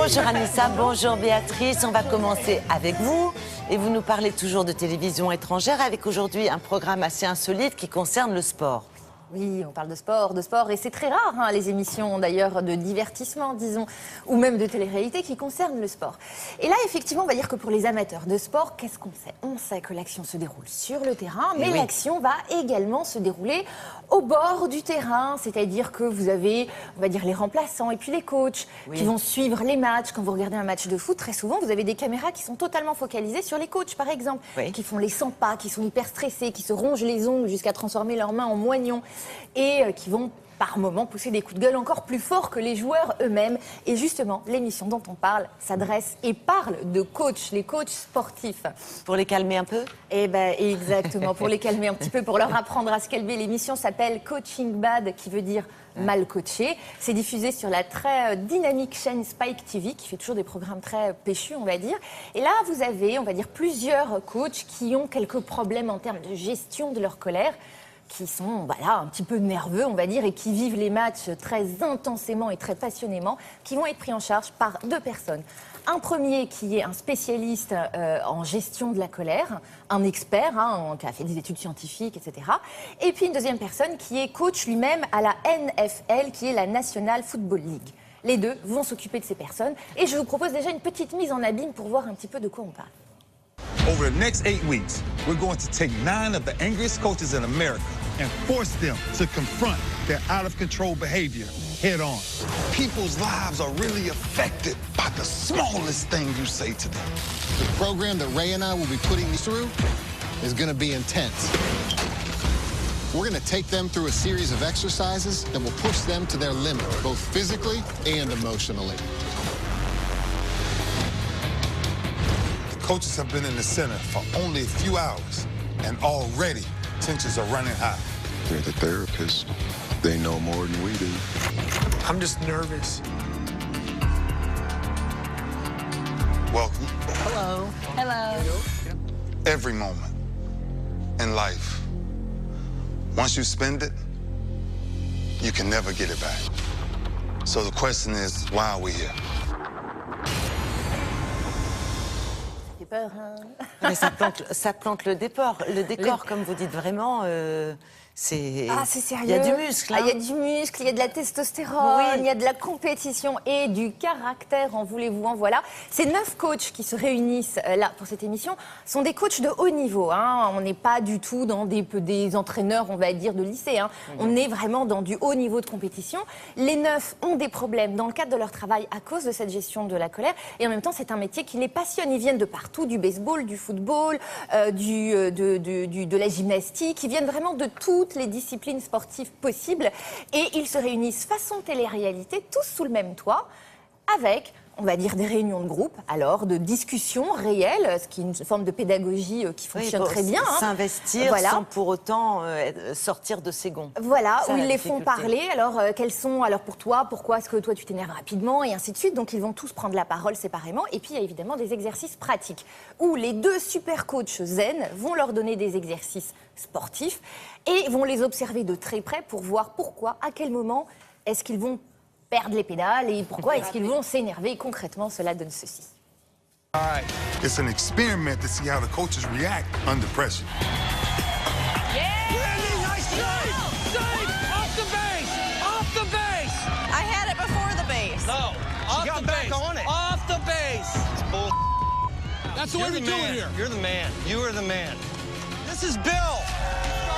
Bonjour Anissa, bonjour Béatrice. On va commencer avec vous. Et vous nous parlez toujours de télévision étrangère avec aujourd'hui un programme assez insolite qui concerne le sport. Oui, on parle de sport, et c'est très rare, hein, les émissions d'ailleurs de divertissement, disons, ou même de télé-réalité qui concernent le sport. Et là, effectivement, on va dire que pour les amateurs de sport, qu'est-ce qu'on sait? On sait que l'action se déroule sur le terrain, mais l'action va également se dérouler au bord du terrain, c'est-à-dire que vous avez, on va dire, les remplaçants et puis les coachs qui vont suivre les matchs. Quand vous regardez un match de foot, très souvent, vous avez des caméras qui sont totalement focalisées sur les coachs, par exemple, qui font les 100 pas, qui sont hyper stressés, qui se rongent les ongles jusqu'à transformer leurs mains en moignons, et qui vont par moments pousser des coups de gueule encore plus forts que les joueurs eux-mêmes. Et justement, l'émission dont on parle s'adresse et parle de coachs, les coachs sportifs. Pour les calmer un peu? Eh bien, exactement, pour les calmer un petit peu, pour leur apprendre à se calmer. L'émission s'appelle Coaching Bad, qui veut dire mal coaché. C'est diffusé sur la très dynamique chaîne Spike TV, qui fait toujours des programmes très péchus, on va dire. Et là, vous avez, on va dire, plusieurs coachs qui ont quelques problèmes en termes de gestion de leur colère, qui sont voilà, un petit peu nerveux, on va dire, et qui vivent les matchs très intensément et très passionnément, qui vont être pris en charge par deux personnes. Un premier qui est un spécialiste en gestion de la colère, un expert qui a fait des études scientifiques, etc. Et puis une deuxième personne qui est coach lui-même à la NFL, qui est la National Football League. Les deux vont s'occuper de ces personnes. Et je vous propose déjà une petite mise en abîme pour voir un petit peu de quoi on parle. Over the next 8 weeks, we're going to take 9 of the angriest coaches in America and force them to confront their out-of-control behavior head-on. People's lives are really affected by the smallest thing you say to them. The program that Ray and I will be putting you through is going to be intense. We're going to take them through a series of exercises that will push them to their limit, both physically and emotionally. Coaches have been in the center for only a few hours, and already tensions are running high. They're the therapists. They know more than we do. I'm just nervous. Welcome. Hello. Hello. Every moment in life, once you spend it, you can never get it back. So the question is, why are we here? Peur, hein. Mais ça plante le décor. Le décor, comme vous dites vraiment, c'est... Ah, c'est sérieux. Il y a du muscle. Hein. Il y a du muscle, il y a de la testostérone, il y a de la compétition et du caractère, en voulez-vous, en voilà. Ces 9 coachs qui se réunissent là pour cette émission sont des coachs de haut niveau. Hein. On n'est pas du tout dans des entraîneurs, on va dire, de lycée. Hein. On est vraiment dans du haut niveau de compétition. Les 9 ont des problèmes dans le cadre de leur travail à cause de cette gestion de la colère. Et en même temps, c'est un métier qui les passionne. Ils viennent de partout, du baseball, du football, de la gymnastique. Ils viennent vraiment de toutes les disciplines sportives possibles. Et ils se réunissent façon télé-réalité, tous sous le même toit, avec, on va dire, des réunions de groupe, alors de discussions réelles, ce qui est une forme de pédagogie qui fonctionne très bien. S'investir sans pour autant sortir de ses gonds. Voilà, où ils les font parler. Alors, quels sont, alors pour toi, pourquoi est-ce que toi tu t'énerves rapidement, et ainsi de suite. Donc, ils vont tous prendre la parole séparément. Et puis, il y a évidemment des exercices pratiques, où les deux super coachs zen vont leur donner des exercices sportifs et vont les observer de très près pour voir pourquoi, à quel moment est-ce qu'ils vont perdre les pédales et pourquoi est-ce qu'ils vont s'énerver. Concrètement, cela donne ceci. All right. It's an experiment to see how the coaches react under pressure. Yeah! Really nice save! Save! Off the base! Off the base! I had it before the base. No, off the base. On it. Off the base. It's bull. That's the way we do it here. You're the man. You are the man. This is Bill.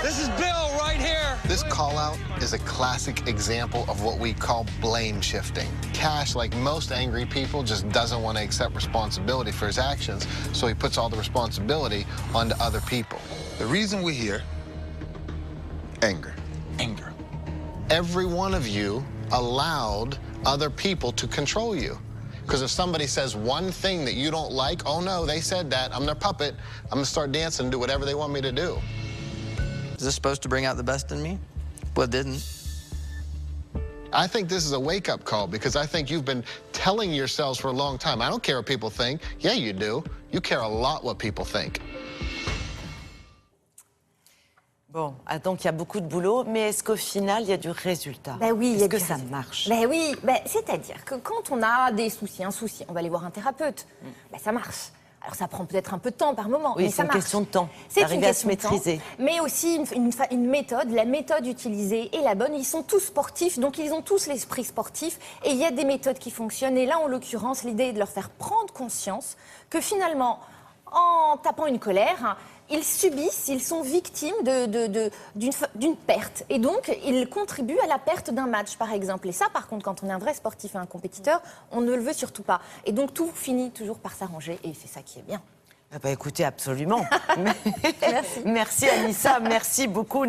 This is Bill right here. This call-out is a classic example of what we call blame shifting. Cash, like most angry people, just doesn't want to accept responsibility for his actions, so he puts all the responsibility onto other people. The reason we're here, Anger. anger. Every one of you allowed other people to control you. Because if somebody says one thing that you don't like, oh no, they said that, I'm their puppet, I'm gonna start dancing and do whatever they want me to do. Is this supposed to bring out the best in me? Well, it didn't. I think this is a wake-up call because I think you've been telling yourselves for a long time, I don't care what people think. Yeah, you do. You care a lot what people think. Bon, donc il y a beaucoup de boulot, mais est-ce qu'au final, il y a du résultat? Ben oui, est-ce que ça marche? Ben oui, c'est-à-dire que quand on a des soucis, un souci, on va aller voir un thérapeute. Ben ça marche. Alors ça prend peut-être un peu de temps par moment, Oui, mais ça c'est une marche. question de temps. C'est Arriver une à se question de temps, maîtriser. mais aussi une méthode. La méthode utilisée est la bonne. Ils sont tous sportifs, donc ils ont tous l'esprit sportif. Et il y a des méthodes qui fonctionnent. Et là, en l'occurrence, l'idée est de leur faire prendre conscience que finalement, en tapant une colère, ils subissent, ils sont victimes d'une perte. Et donc, ils contribuent à la perte d'un match, par exemple. Et ça, par contre, quand on est un vrai sportif et un compétiteur, on ne le veut surtout pas. Et donc, tout finit toujours par s'arranger. Et c'est ça qui est bien. Ah bah écoutez, absolument. Merci. Merci Anissa, merci beaucoup.